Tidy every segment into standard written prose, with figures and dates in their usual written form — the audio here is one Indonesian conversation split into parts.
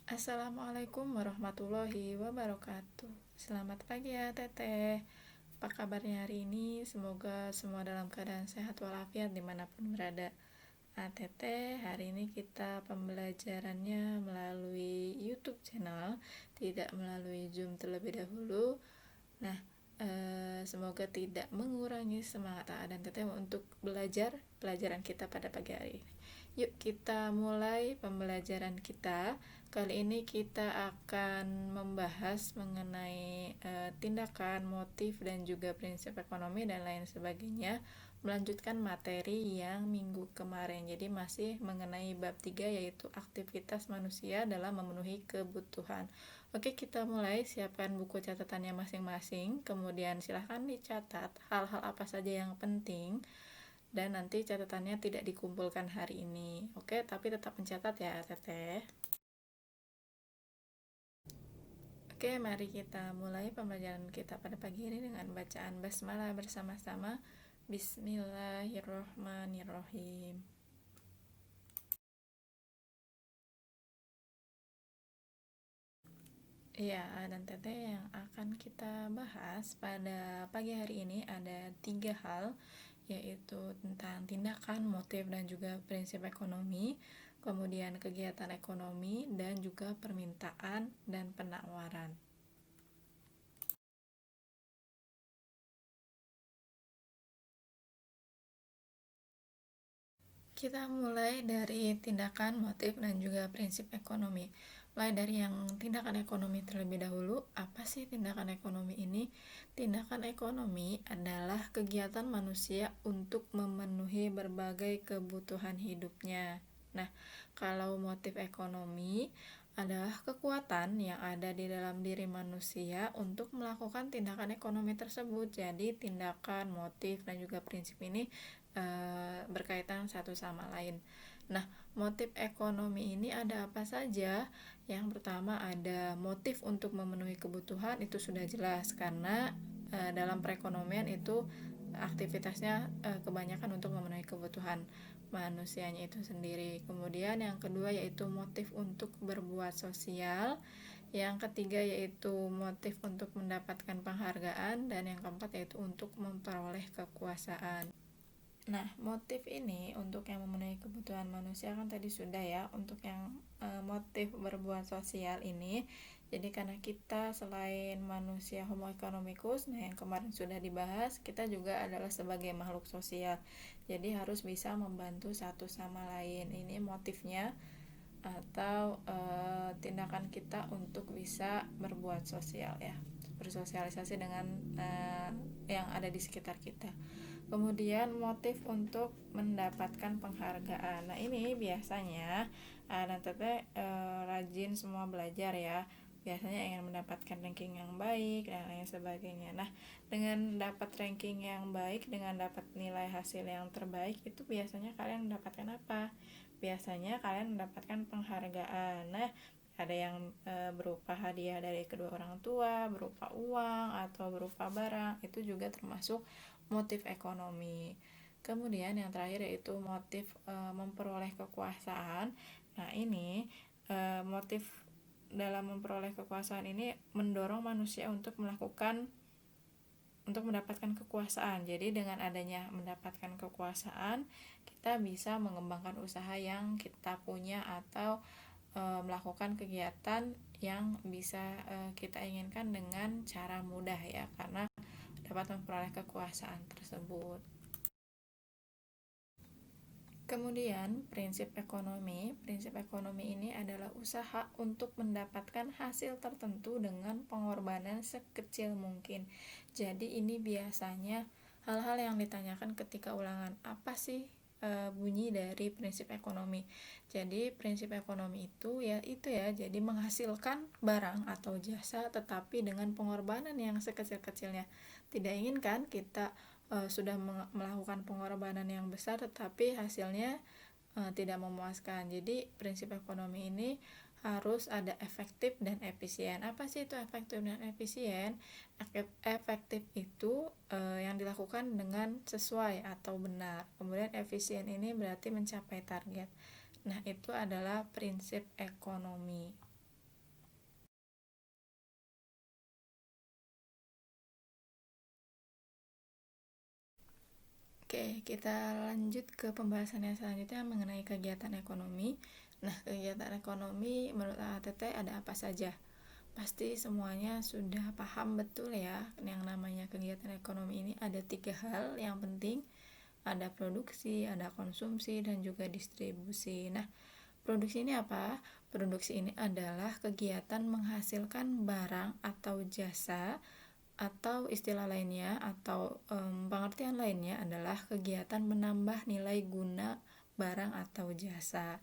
Assalamualaikum warahmatullahi wabarakatuh. Selamat pagi ya Teteh. Apa kabarnya hari ini? Semoga semua dalam keadaan sehat walafiat dimanapun berada. Nah Teteh, hari ini kita pembelajarannya melalui YouTube channel, tidak melalui Zoom terlebih dahulu. Nah, semoga tidak mengurangi semangat dan Teteh untuk belajar pelajaran kita pada pagi hari ini. Yuk kita mulai pembelajaran kita. Kali ini kita akan membahas mengenai tindakan, motif, dan juga prinsip ekonomi dan lain sebagainya, melanjutkan materi yang minggu kemarin. Jadi masih mengenai bab 3 yaitu aktivitas manusia dalam memenuhi kebutuhan. Oke, kita mulai. Siapkan buku catatannya masing-masing, kemudian silahkan dicatat hal-hal apa saja yang penting, dan nanti catatannya tidak dikumpulkan hari ini. Oke, tapi tetap mencatat ya Teteh. Oke, mari kita mulai pembelajaran kita pada pagi ini dengan bacaan basmalah bersama-sama. Bismillahirrohmanirrohim. Iya, dan Teteh yang akan kita bahas pada pagi hari ini ada 3 hal, yaitu tentang tindakan, motif, dan juga prinsip ekonomi, kemudian kegiatan ekonomi, dan juga permintaan dan penawaran. Kita mulai dari tindakan, motif, dan juga prinsip ekonomi. Mulai dari yang tindakan ekonomi terlebih dahulu. Apa sih tindakan ekonomi ini? Tindakan ekonomi adalah kegiatan manusia untuk memenuhi berbagai kebutuhan hidupnya. Nah, kalau motif ekonomi adalah kekuatan yang ada di dalam diri manusia untuk melakukan tindakan ekonomi tersebut. Jadi, tindakan, motif, dan juga prinsip ini berkaitan satu sama lain. Nah, motif ekonomi ini ada apa saja? Yang pertama ada motif untuk memenuhi kebutuhan, itu sudah jelas karena dalam perekonomian itu aktivitasnya kebanyakan untuk memenuhi kebutuhan manusianya itu sendiri. Kemudian yang kedua yaitu motif untuk berbuat sosial. Yang ketiga yaitu motif untuk mendapatkan penghargaan, dan yang keempat yaitu untuk memperoleh kekuasaan. Nah, motif ini untuk yang memenuhi kebutuhan manusia kan tadi sudah ya. Untuk yang motif berbuat sosial ini, jadi karena kita selain manusia homo economicus, nah yang kemarin sudah dibahas, kita juga adalah sebagai makhluk sosial. Jadi harus bisa membantu satu sama lain. Ini motifnya atau tindakan kita untuk bisa berbuat sosial ya. Bersosialisasi dengan yang ada di sekitar kita. Kemudian motif untuk mendapatkan penghargaan. Nah, ini biasanya dan Teteh rajin semua belajar ya. Biasanya ingin mendapatkan ranking yang baik dan lain sebagainya. Nah, dengan dapat ranking yang baik, dengan dapat nilai hasil yang terbaik, itu biasanya kalian mendapatkan apa? Biasanya kalian mendapatkan penghargaan. Nah, ada yang berupa hadiah dari kedua orang tua, berupa uang atau berupa barang. Itu juga termasuk motif ekonomi. Kemudian yang terakhir yaitu motif memperoleh kekuasaan. Nah, ini motif dalam memperoleh kekuasaan ini mendorong manusia untuk mendapatkan kekuasaan. Jadi dengan adanya mendapatkan kekuasaan, kita bisa mengembangkan usaha yang kita punya atau melakukan kegiatan yang bisa kita inginkan dengan cara mudah ya, karena dapat memperoleh kekuasaan tersebut. Kemudian prinsip ekonomi ini adalah usaha untuk mendapatkan hasil tertentu dengan pengorbanan sekecil mungkin. Jadi ini biasanya hal-hal yang ditanyakan ketika ulangan, apa sih bunyi dari prinsip ekonomi. Jadi prinsip ekonomi itu ya jadi menghasilkan barang atau jasa tetapi dengan pengorbanan yang sekecil-kecilnya. Tidak inginkan kita sudah melakukan pengorbanan yang besar tetapi hasilnya tidak memuaskan. Jadi prinsip ekonomi ini harus ada efektif dan efisien. Apa sih itu efektif dan efisien? Efektif itu yang dilakukan dengan sesuai atau benar. Kemudian efisien ini berarti mencapai target. Nah, itu adalah prinsip ekonomi. Oke, kita lanjut ke pembahasan yang selanjutnya mengenai kegiatan ekonomi. Nah, kegiatan ekonomi menurut ATT ada apa saja? Pasti semuanya sudah paham betul ya, yang namanya kegiatan ekonomi ini ada 3 hal yang penting, ada produksi, ada konsumsi, dan juga distribusi. Nah, produksi ini apa? Produksi ini adalah kegiatan menghasilkan barang atau jasa, atau istilah lainnya atau pengertian lainnya adalah kegiatan menambah nilai guna barang atau jasa.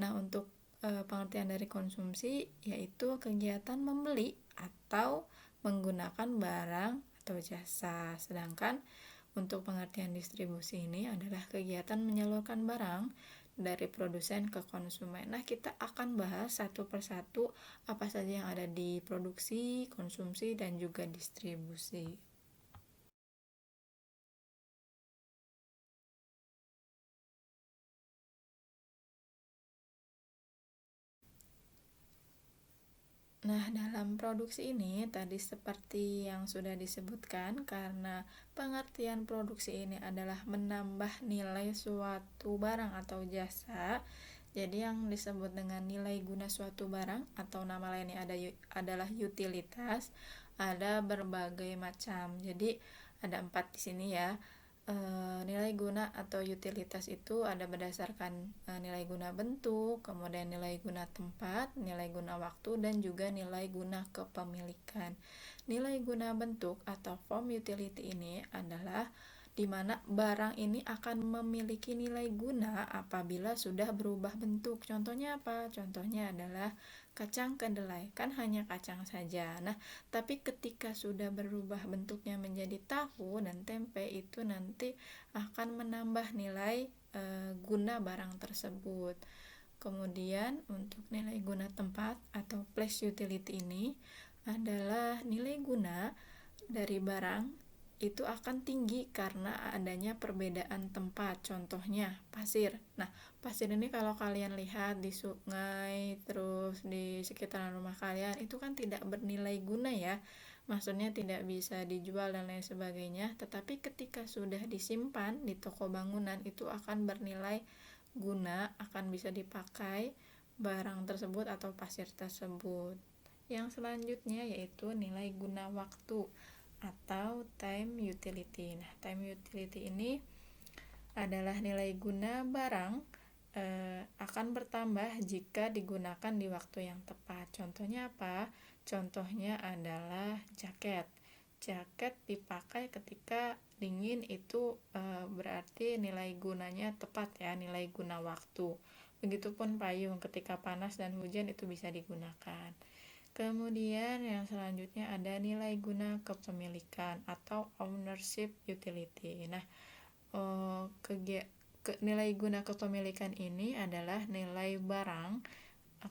Nah, untuk pengertian dari konsumsi yaitu kegiatan membeli atau menggunakan barang atau jasa. Sedangkan untuk pengertian distribusi ini adalah kegiatan menyalurkan barang dari produsen ke konsumen. Nah, kita akan bahas satu persatu apa saja yang ada di produksi, konsumsi, dan juga distribusi. Nah, dalam produksi ini tadi seperti yang sudah disebutkan, karena pengertian produksi ini adalah menambah nilai suatu barang atau jasa. Jadi yang disebut dengan nilai guna suatu barang atau nama lainnya adalah utilitas, ada berbagai macam. Jadi ada 4 di sini ya. Nilai guna atau utilitas itu ada berdasarkan nilai guna bentuk, kemudian nilai guna tempat, nilai guna waktu, dan juga nilai guna kepemilikan. Nilai guna bentuk atau form utility ini adalah di mana barang ini akan memiliki nilai guna apabila sudah berubah bentuk. Contohnya apa? Contohnya adalah kacang kedelai, kan hanya kacang saja. Nah, tapi ketika sudah berubah bentuknya menjadi tahu dan tempe, itu nanti akan menambah nilai guna barang tersebut. Kemudian untuk nilai guna tempat atau place utility ini adalah nilai guna dari barang itu akan tinggi karena adanya perbedaan tempat. Contohnya pasir. Nah, pasir ini kalau kalian lihat di sungai, terus di sekitaran rumah kalian, itu kan tidak bernilai guna ya. Maksudnya tidak bisa dijual dan lain sebagainya. Tetapi ketika sudah disimpan di toko bangunan, itu akan bernilai guna, akan bisa dipakai barang tersebut atau pasir tersebut. Yang selanjutnya yaitu nilai guna waktu atau time utility. Nah, time utility ini adalah nilai guna barang akan bertambah jika digunakan di waktu yang tepat. Contohnya apa? Contohnya adalah jaket. Jaket dipakai ketika dingin, itu berarti nilai gunanya tepat ya, nilai guna waktu. Begitupun payung, ketika panas dan hujan itu bisa digunakan. Kemudian yang selanjutnya ada nilai guna kepemilikan atau ownership utility. Nah, nilai guna kepemilikan ini adalah nilai barang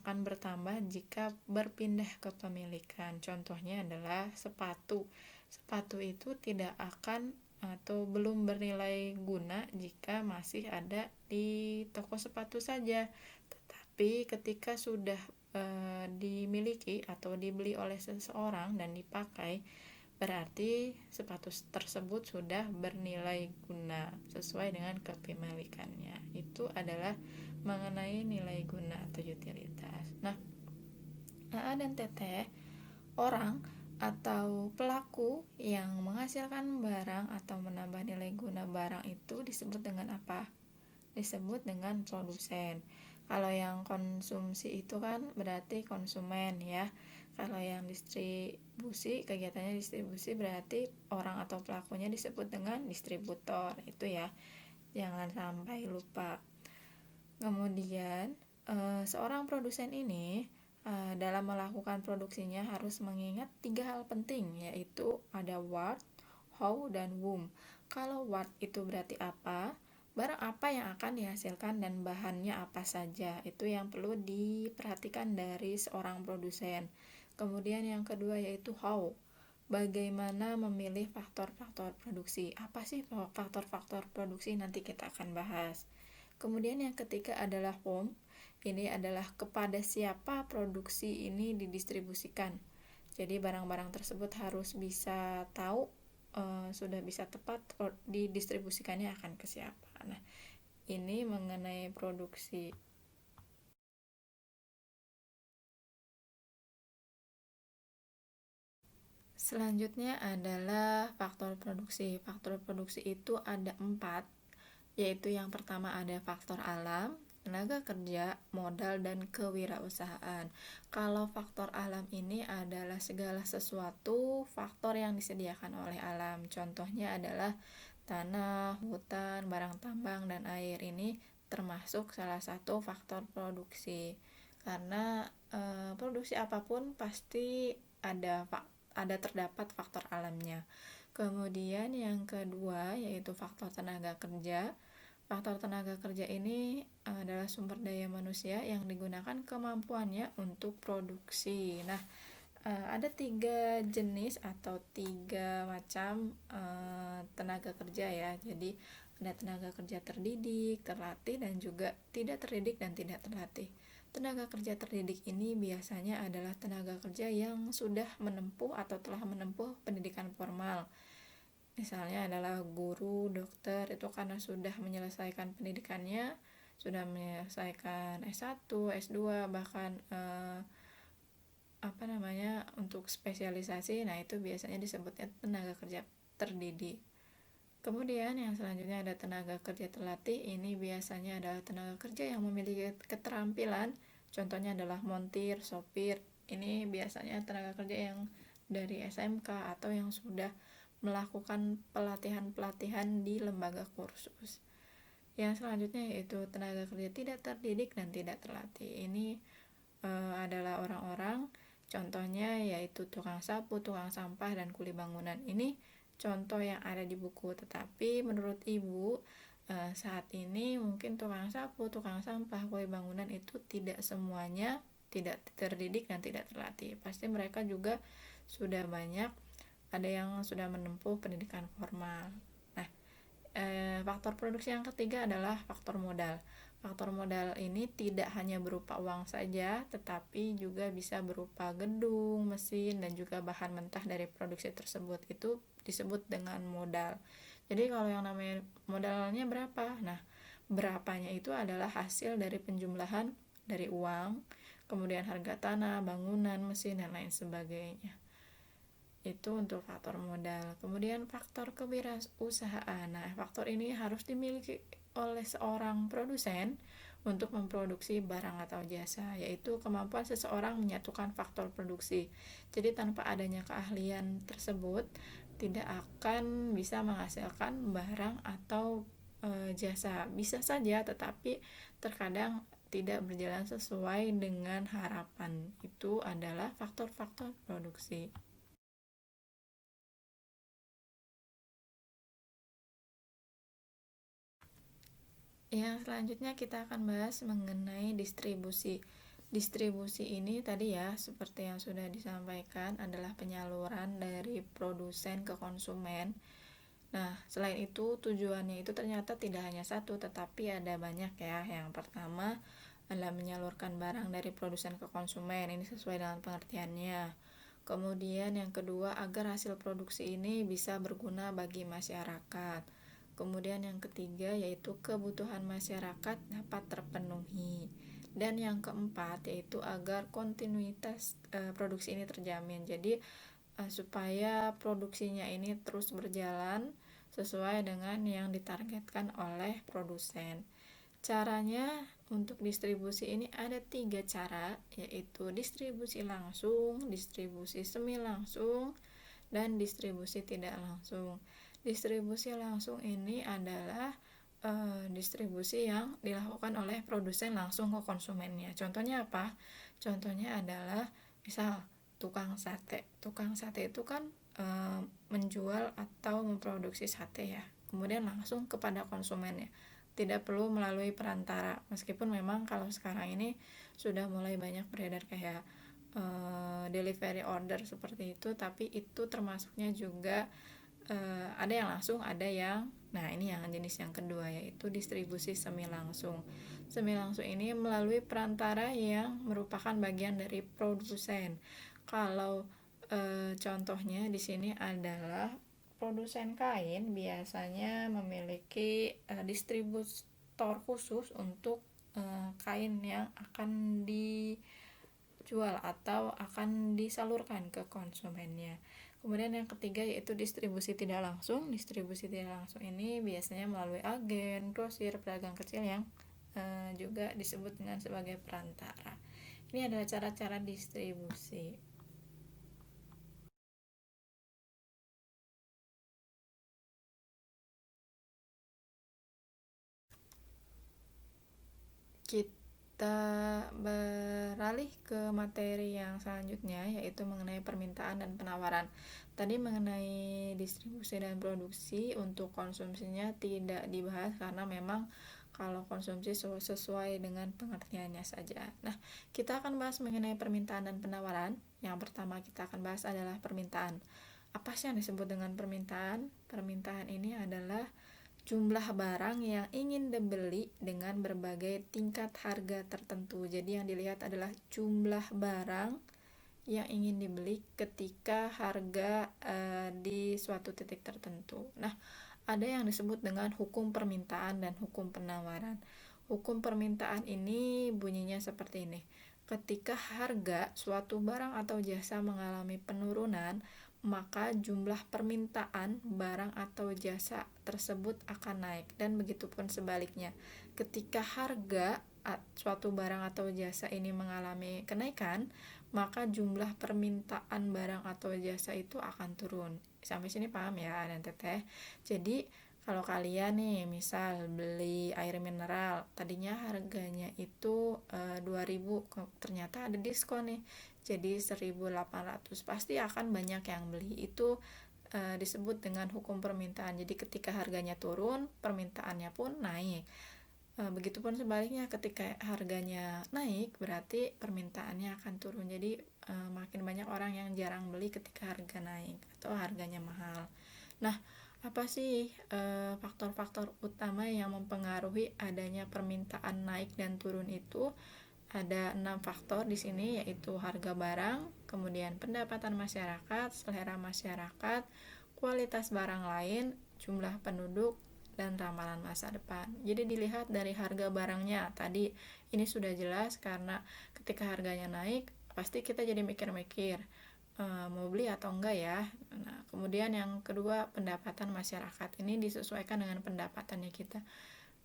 akan bertambah jika berpindah kepemilikan. Contohnya adalah sepatu. Sepatu itu tidak akan atau belum bernilai guna jika masih ada di toko sepatu saja. Tetapi ketika sudah dimiliki atau dibeli oleh seseorang dan dipakai, berarti sepatu tersebut sudah bernilai guna sesuai dengan kepemilikannya. Itu adalah mengenai nilai guna atau utilitas. Nah, AA dan TT, orang atau pelaku yang menghasilkan barang atau menambah nilai guna barang itu disebut dengan apa? Disebut dengan produsen. Kalau yang konsumsi itu kan berarti konsumen ya. Kalau yang distribusi, kegiatannya distribusi, berarti orang atau pelakunya disebut dengan distributor. Itu ya, jangan sampai lupa. Kemudian seorang produsen ini dalam melakukan produksinya harus mengingat 3 hal penting, yaitu ada what, how, dan whom. Kalau what itu berarti apa, barang apa yang akan dihasilkan, dan bahannya apa saja. Itu yang perlu diperhatikan dari seorang produsen. Kemudian yang kedua yaitu how, bagaimana memilih faktor-faktor produksi. Apa sih faktor-faktor produksi, nanti kita akan bahas. Kemudian yang ketiga adalah whom. Ini adalah kepada siapa produksi ini didistribusikan. Jadi barang-barang tersebut harus bisa tahu sudah bisa tepat didistribusikannya akan ke siapa. Nah, ini mengenai produksi. Selanjutnya adalah faktor produksi. Faktor produksi itu ada 4, yaitu yang pertama ada faktor alam, tenaga kerja, modal, dan kewirausahaan. Kalau faktor alam ini adalah segala sesuatu faktor yang disediakan oleh alam. Contohnya adalah tanah, hutan, barang tambang, dan air. Ini termasuk salah satu faktor produksi. Karena produksi apapun pasti ada terdapat faktor alamnya. Kemudian yang kedua yaitu faktor tenaga kerja. Faktor tenaga kerja ini adalah sumber daya manusia yang digunakan kemampuannya untuk produksi. Nah, ada 3 jenis atau 3 macam tenaga kerja ya. Jadi ada tenaga kerja terdidik, terlatih, dan juga tidak terdidik dan tidak terlatih. Tenaga kerja terdidik ini biasanya adalah tenaga kerja yang sudah menempuh atau telah menempuh pendidikan formal. Misalnya adalah guru, dokter, itu karena sudah menyelesaikan pendidikannya, sudah menyelesaikan S1, S2, bahkan untuk spesialisasi. Nah, itu biasanya disebutnya tenaga kerja terdidik. Kemudian yang selanjutnya ada tenaga kerja terlatih. Ini biasanya adalah tenaga kerja yang memiliki keterampilan, contohnya adalah montir, sopir. Ini biasanya tenaga kerja yang dari SMK atau yang sudah melakukan pelatihan-pelatihan di lembaga kursus. Yang selanjutnya yaitu tenaga kerja tidak terdidik dan tidak terlatih. Ini adalah orang-orang, contohnya yaitu tukang sapu, tukang sampah, dan kuli bangunan. Ini contoh yang ada di buku, tetapi menurut Ibu saat ini mungkin tukang sapu, tukang sampah, kuli bangunan itu tidak semuanya tidak terdidik dan tidak terlatih. Pasti mereka juga sudah banyak, ada yang sudah menempuh pendidikan formal. Nah, faktor produksi yang ketiga adalah faktor modal. Faktor modal ini tidak hanya berupa uang saja, tetapi juga bisa berupa gedung, mesin, dan juga bahan mentah dari produksi tersebut. Itu disebut dengan modal. Jadi kalau yang namanya modalnya berapa? Nah, berapanya itu adalah hasil dari penjumlahan dari uang, kemudian harga tanah, bangunan, mesin, dan lain sebagainya. Itu untuk faktor modal. Kemudian faktor kewirausahaan. Nah, faktor ini harus dimiliki oleh seorang produsen untuk memproduksi barang atau jasa, yaitu kemampuan seseorang menyatukan faktor produksi. Jadi tanpa adanya keahlian tersebut tidak akan bisa menghasilkan barang atau jasa. Bisa saja, tetapi terkadang tidak berjalan sesuai dengan harapan. Itu adalah faktor-faktor produksi. Yang selanjutnya kita akan bahas mengenai distribusi. Distribusi ini tadi ya, seperti yang sudah disampaikan, adalah penyaluran dari produsen ke konsumen. Nah, selain itu tujuannya itu ternyata tidak hanya satu, tetapi ada banyak ya. Yang pertama adalah menyalurkan barang dari produsen ke konsumen. Ini sesuai dengan pengertiannya. Kemudian yang kedua, agar hasil produksi ini bisa berguna bagi masyarakat. Kemudian yang ketiga yaitu kebutuhan masyarakat dapat terpenuhi. Dan yang keempat yaitu agar kontinuitas produksi ini terjamin. Jadi supaya produksinya ini terus berjalan sesuai dengan yang ditargetkan oleh produsen. Caranya untuk distribusi ini ada 3 cara, yaitu distribusi langsung, distribusi semi langsung, dan distribusi tidak langsung. Distribusi langsung ini adalah distribusi yang dilakukan oleh produsen langsung ke konsumennya. Contohnya apa? Contohnya adalah misal tukang sate. Tukang sate itu kan menjual atau memproduksi sate ya, kemudian langsung kepada konsumennya, tidak perlu melalui perantara. Meskipun memang kalau sekarang ini sudah mulai banyak beredar kayak delivery order seperti itu, tapi itu termasuknya juga ada yang langsung, ada yang ini yang jenis yang kedua yaitu distribusi semi langsung. Semi langsung ini melalui perantara yang merupakan bagian dari produsen. Kalau contohnya di sini adalah produsen kain biasanya memiliki distributor khusus untuk kain yang akan dijual atau akan disalurkan ke konsumennya. Kemudian yang ketiga yaitu distribusi tidak langsung. Distribusi tidak langsung ini biasanya melalui agen, grosir, pedagang kecil yang juga disebut dengan sebagai perantara. Ini adalah cara-cara distribusi. Kita beralih ke materi yang selanjutnya, yaitu mengenai permintaan dan penawaran. Tadi mengenai distribusi dan produksi untuk konsumsinya tidak dibahas karena memang kalau konsumsi sesuai dengan pengertiannya saja. Nah, kita akan bahas mengenai permintaan dan penawaran. Yang pertama kita akan bahas adalah permintaan. Apa sih yang disebut dengan permintaan? Permintaan ini adalah jumlah barang yang ingin dibeli dengan berbagai tingkat harga tertentu. Jadi yang dilihat adalah jumlah barang yang ingin dibeli ketika harga di suatu titik tertentu. Nah, ada yang disebut dengan hukum permintaan dan hukum penawaran. Hukum permintaan ini bunyinya seperti ini. Ketika harga suatu barang atau jasa mengalami penurunan, maka jumlah permintaan barang atau jasa tersebut akan naik, dan begitupun sebaliknya. Ketika harga suatu barang atau jasa ini mengalami kenaikan, maka jumlah permintaan barang atau jasa itu akan turun. Sampai sini paham ya dan teteh? Jadi kalau kalian nih misal beli air mineral, tadinya harganya itu 2.000, ternyata ada diskon nih jadi 1.800, pasti akan banyak yang beli. Itu disebut dengan hukum permintaan. Jadi ketika harganya turun, permintaannya pun naik. Begitupun sebaliknya, ketika harganya naik berarti permintaannya akan turun. Jadi makin banyak orang yang jarang beli ketika harga naik atau harganya mahal. Nah, apa sih faktor-faktor utama yang mempengaruhi adanya permintaan naik dan turun itu? Ada 6 faktor di sini, yaitu harga barang, kemudian pendapatan masyarakat, selera masyarakat, kualitas barang lain, jumlah penduduk, dan ramalan masa depan. Jadi dilihat dari harga barangnya. Tadi ini sudah jelas karena ketika harganya naik, pasti kita jadi mikir-mikir mau beli atau enggak ya. Nah, kemudian yang kedua, pendapatan masyarakat. Ini disesuaikan dengan pendapatannya kita.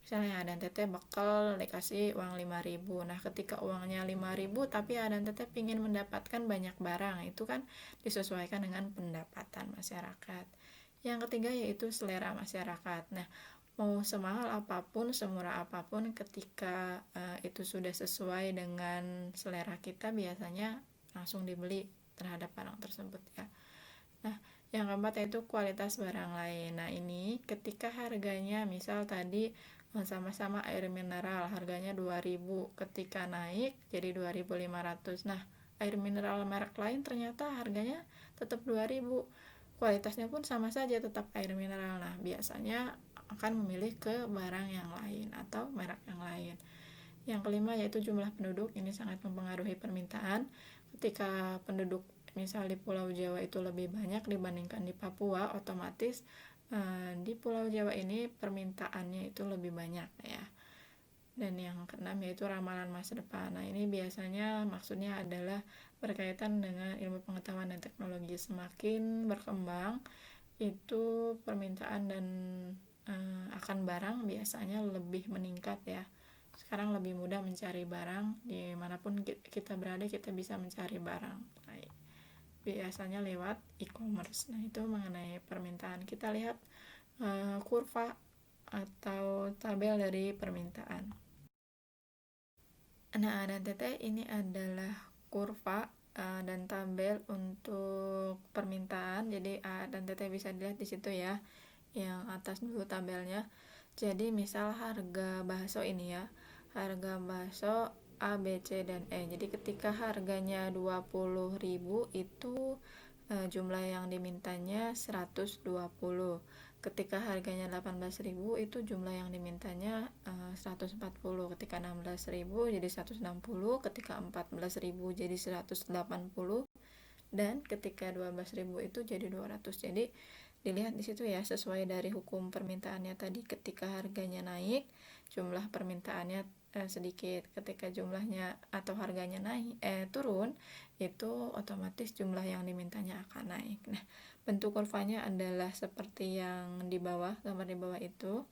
Misalnya Adan teteh bakal dikasih uang 5.000. Nah, ketika uangnya 5.000 tapi Adan teteh ingin mendapatkan banyak barang, itu kan disesuaikan dengan pendapatan masyarakat. Yang ketiga yaitu selera masyarakat. Nah, mau semahal apapun, semurah apapun, ketika itu sudah sesuai dengan selera kita, biasanya langsung dibeli terhadap barang tersebut ya. Nah, yang keempat yaitu kualitas barang lain. Nah, ini ketika harganya misal tadi sama-sama air mineral harganya 2.000, ketika naik jadi 2.500. Nah, air mineral merek lain ternyata harganya tetap 2.000. Kualitasnya pun sama saja, tetap air mineral. Nah, biasanya akan memilih ke barang yang lain atau merek yang lain. Yang kelima yaitu jumlah penduduk. Ini sangat mempengaruhi permintaan. Ketika penduduk misal di Pulau Jawa itu lebih banyak dibandingkan di Papua, otomatis di Pulau Jawa ini permintaannya itu lebih banyak ya. Dan yang keenam yaitu ramalan masa depan. Nah, ini biasanya maksudnya adalah berkaitan dengan ilmu pengetahuan dan teknologi. Semakin berkembang itu permintaan dan akan barang biasanya lebih meningkat ya. Sekarang lebih mudah mencari barang, dimanapun kita berada kita bisa mencari barang. Nah, biasanya lewat e-commerce. Nah, itu mengenai permintaan. Kita lihat kurva atau tabel dari permintaan. Nah, dan teteh ini adalah kurva dan tabel untuk permintaan. Jadi dan teteh bisa dilihat di situ ya. Yang atas dulu tabelnya. Jadi misal harga bakso ini ya. Harga bakso A, B, C, dan E. Jadi ketika harganya 20.000 itu jumlah yang dimintanya 120. Ketika harganya 18.000 itu jumlah yang dimintanya 140. Ketika 16.000 jadi 160, ketika 14.000 jadi 180, dan ketika 12.000 itu jadi 200. Jadi dilihat di situ ya, sesuai dari hukum permintaannya tadi. Ketika harganya naik, jumlah permintaannya sedikit. Ketika jumlahnya atau harganya naik turun, itu otomatis jumlah yang dimintanya akan naik. Nah, bentuk kurvanya adalah seperti yang di bawah, gambar di bawah itu.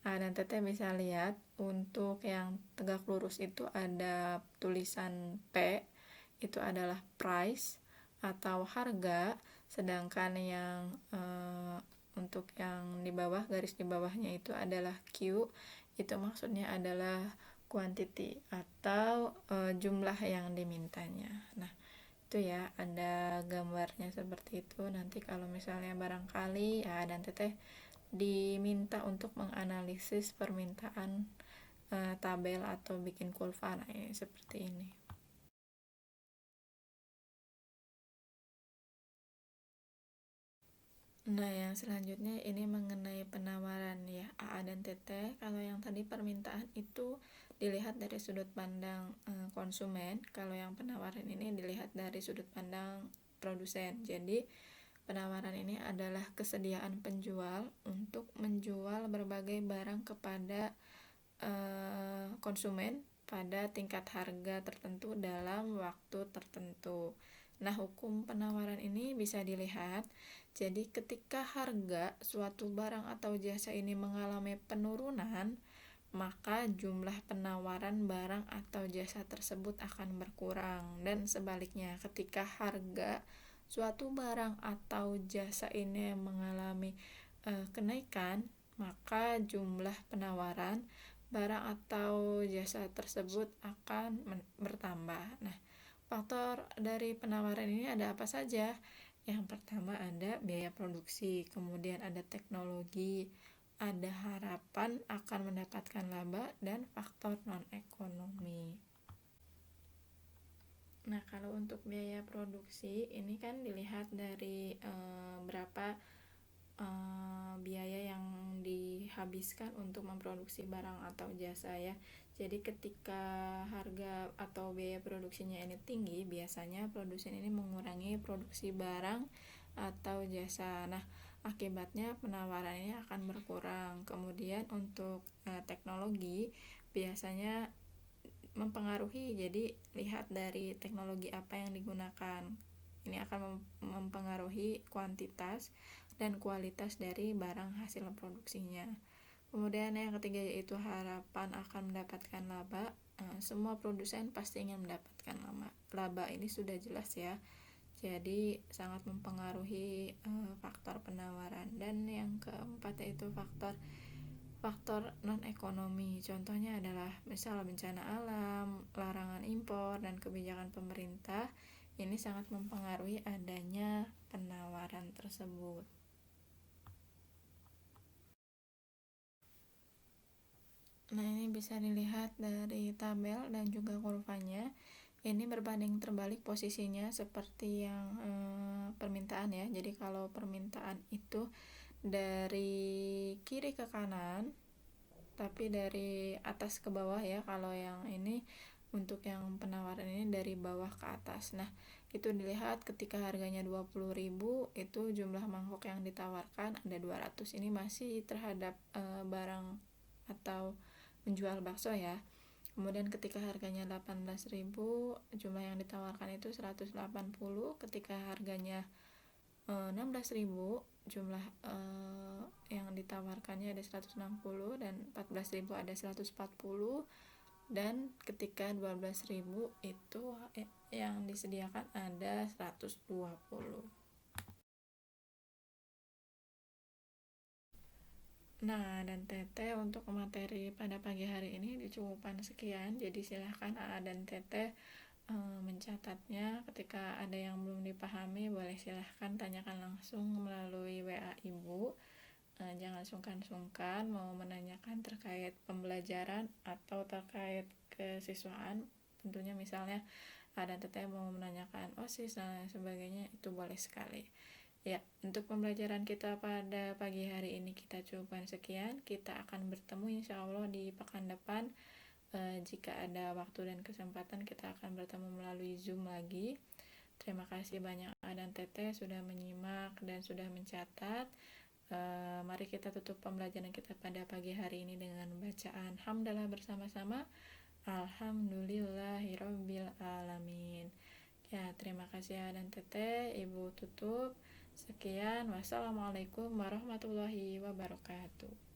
Dan teteh bisa lihat untuk yang tegak lurus itu ada tulisan P, itu adalah price atau harga, sedangkan yang untuk yang di bawah, garis di bawahnya itu adalah Q, itu maksudnya adalah quantity atau jumlah yang dimintanya. Nah, itu ya, ada gambarnya seperti itu. Nanti kalau misalnya barangkali dan teteh diminta untuk menganalisis permintaan tabel atau bikin kurva, nah seperti ini. Nah, yang selanjutnya ini mengenai penawaran ya, AA dan TT. Kalau yang tadi permintaan itu dilihat dari sudut pandang konsumen, kalau yang penawaran ini dilihat dari sudut pandang produsen. Jadi penawaran ini adalah kesediaan penjual untuk menjual berbagai barang kepada konsumen pada tingkat harga tertentu dalam waktu tertentu. Nah, hukum penawaran ini bisa dilihat. Jadi, ketika harga suatu barang atau jasa ini mengalami penurunan, maka jumlah penawaran barang atau jasa tersebut akan berkurang. Dan sebaliknya, ketika harga suatu barang atau jasa ini mengalami kenaikan, maka jumlah penawaran barang atau jasa tersebut akan bertambah. Nah, faktor dari penawaran ini ada apa saja? Yang pertama ada biaya produksi, kemudian ada teknologi, ada harapan akan mendapatkan laba, dan faktor non-ekonomi. Nah, kalau untuk biaya produksi ini kan dilihat dari berapa biaya yang dihabiskan untuk memproduksi barang atau jasa ya. Jadi ketika harga atau biaya produksinya ini tinggi, biasanya produsen ini mengurangi produksi barang atau jasa. Nah, akibatnya penawarannya akan berkurang. Kemudian untuk teknologi biasanya mempengaruhi. Jadi lihat dari teknologi apa yang digunakan. Ini akan mempengaruhi kuantitas dan kualitas dari barang hasil produksinya. Kemudian yang ketiga yaitu harapan akan mendapatkan laba. Semua produsen pasti ingin mendapatkan laba, ini sudah jelas ya. Jadi sangat mempengaruhi faktor penawaran. Dan yang keempat yaitu faktor non ekonomi. Contohnya adalah misal bencana alam, larangan impor, dan kebijakan pemerintah. Ini sangat mempengaruhi adanya penawaran tersebut. Nah, ini bisa dilihat dari tabel dan juga kurvanya. Ini berbanding terbalik posisinya seperti yang permintaan ya. Jadi kalau permintaan itu dari kiri ke kanan, tapi dari atas ke bawah ya. Kalau yang ini untuk yang penawaran ini dari bawah ke atas. Nah, itu dilihat ketika harganya 20.000, itu jumlah mangkok yang ditawarkan ada 200. Ini masih terhadap barang atau menjual bakso ya. Kemudian ketika harganya 18.000, jumlah yang ditawarkan itu 180. Ketika harganya 16.000, jumlah yang ditawarkannya ada 160, dan 14.000 ada 140, dan ketika 12.000 itu yang disediakan ada 120. Nah, dan Teteh untuk materi pada pagi hari ini dicukupkan sekian. Jadi silahkan AA dan Teteh mencatatnya. Ketika ada yang belum dipahami, boleh silahkan tanyakan langsung melalui WA Ibu. Jangan sungkan-sungkan mau menanyakan terkait pembelajaran atau terkait kesiswaan. Tentunya misalnya ada Teteh mau menanyakan OSIS dan lain sebagainya, itu boleh sekali. Ya, untuk pembelajaran kita pada pagi hari ini kita cukupkan sekian. Kita akan bertemu insya Allah di pekan depan. Jika ada waktu dan kesempatan kita akan bertemu melalui Zoom lagi. Terima kasih banyak A dan Teteh sudah menyimak dan sudah mencatat. Mari kita tutup pembelajaran kita pada pagi hari ini dengan bacaan hamdalah bersama-sama. Alhamdulillahirabbil alamin. Ya, terima kasih A dan Teteh. Ibu tutup. Sekian, wassalamualaikum warahmatullahi wabarakatuh.